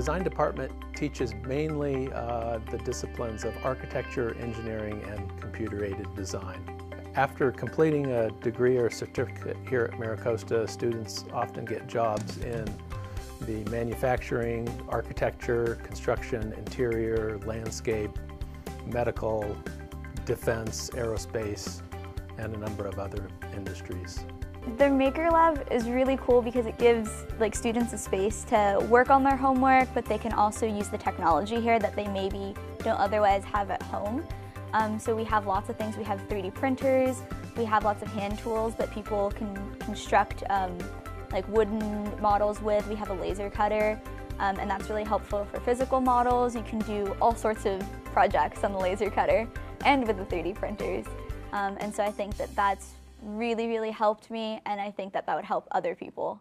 design department teaches mainly the disciplines of architecture, engineering, and computer-aided design. After completing a degree or certificate here at MiraCosta, students often get jobs in the manufacturing, architecture, construction, interior, landscape, medical, defense, aerospace, and a number of other industries. The Maker Lab is really cool because it gives students a space to work on their homework, but they can also use the technology here that they maybe don't otherwise have at home. So we have lots of things. We have 3D printers, we have lots of hand tools that people can construct wooden models with. We have a laser cutter, and that's really helpful for physical models. You can do all sorts of projects on the laser cutter and with the 3D printers. And so I think that that's really, really helped me, and I think that that would help other people.